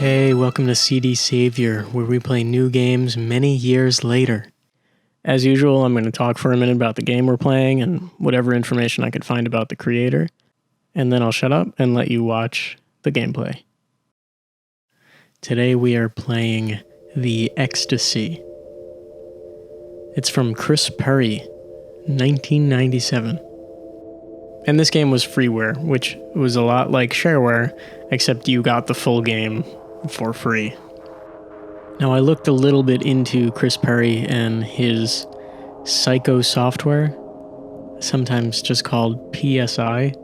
Hey, welcome to CD Savior, where we play new games many years later. As usual, I'm going to talk for a minute about the game we're playing and whatever information I could find about the creator, and then I'll shut up and let you watch the gameplay. Today we are playing the Extacy. It's from Chris Perry, 1997. And this game was freeware, which was a lot like shareware, except you got the full game for free. Now, I looked a little bit into Chris Perry and his Psycho software, sometimes just called PSI,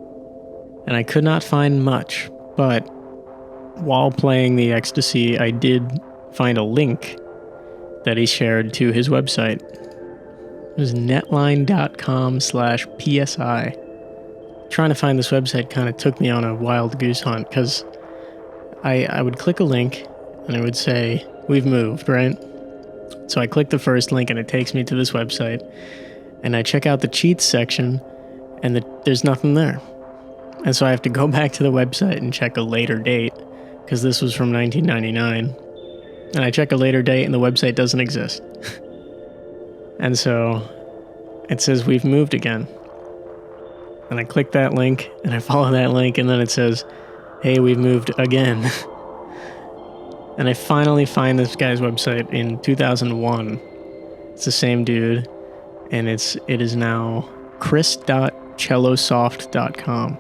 and I could not find much, but while playing the Extacy, I did find a link that he shared to his website. It was netline.com/PSI. Trying to find this website kind of took me on a wild goose hunt, because I would click a link and it would say, we've moved, right? So I click the first link and it takes me to this website, and I check out the cheats section and there's nothing there. And so I have to go back to the website and check a later date, because this was from 1999. And I check a later date and the website doesn't exist. And so it says we've moved again. And I click that link, and I follow that link, and then it says, hey, we've moved again. And I finally find this guy's website in 2001. It's the same dude, and it is now chris.cellosoft.com.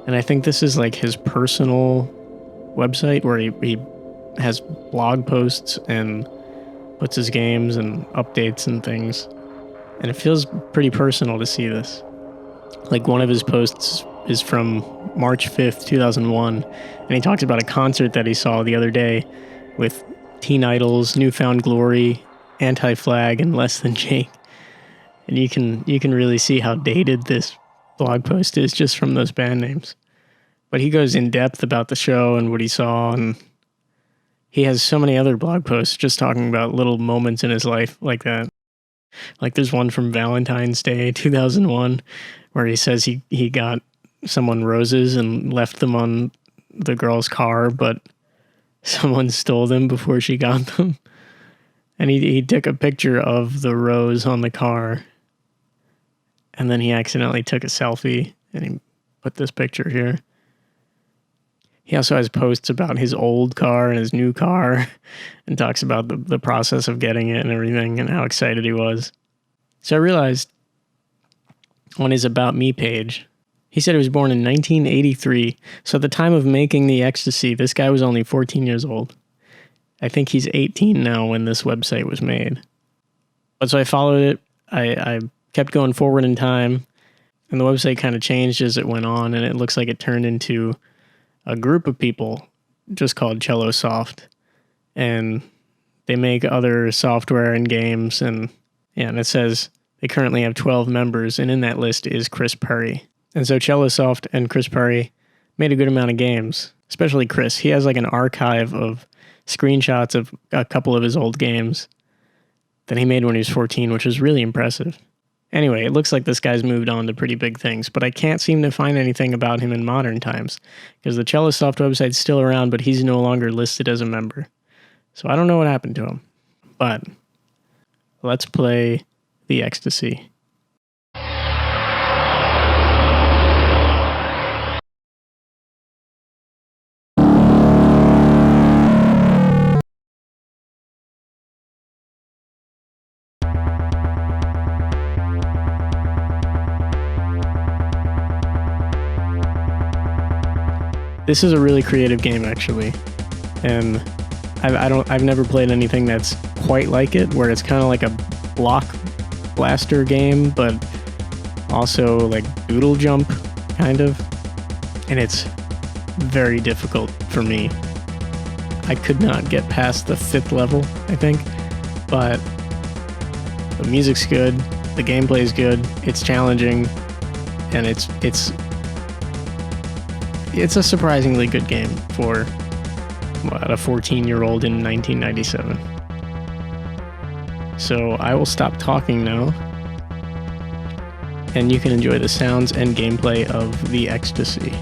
And I think this is like his personal website where he has blog posts and puts his games and updates and things. And it feels pretty personal to see this. Like, one of his posts is from March 5th, 2001, and he talks about a concert that he saw the other day with Teen Idol's Newfound Glory, Anti-Flag, and Less Than Jake. And you can really see how dated this blog post is just from those band names. But he goes in depth about the show and what he saw, and he has so many other blog posts just talking about little moments in his life like that. Like, there's one from Valentine's Day 2001 where he says he got someone roses and left them on the girl's car, but someone stole them before she got them. And he took a picture of the rose on the car, and then he accidentally took a selfie, and he put this picture here. He also has posts about his old car and his new car, and talks about the process of getting it and everything and how excited he was. So I realized on his About Me page, he said he was born in 1983. So at the time of making the Extacy, this guy was only 14 years old. I think he's 18 now when this website was made. But so I followed it. I kept going forward in time, and the website kind of changed as it went on, and it looks like it turned into a group of people just called Cellosoft, and they make other software and games, and it says they currently have 12 members, and in that list is Chris Perry. And so Cellosoft and Chris Perry made a good amount of games, especially Chris. He has like an archive of screenshots of a couple of his old games that he made when he was 14, which was really impressive. Anyway, it looks like this guy's moved on to pretty big things, but I can't seem to find anything about him in modern times, because the Cellosoft website's still around, but he's no longer listed as a member. So I don't know what happened to him, but let's play the Extacy. This is a really creative game, actually, and I've never played anything that's quite like it, where it's kind of like a block blaster game, but also like doodle jump, kind of, and it's very difficult for me. I could not get past the 5th level, I think, but the music's good, the gameplay's good, it's challenging, and it's a surprisingly good game for a 14-year-old in 1997. So I will stop talking now, and you can enjoy the sounds and gameplay of the Extacy.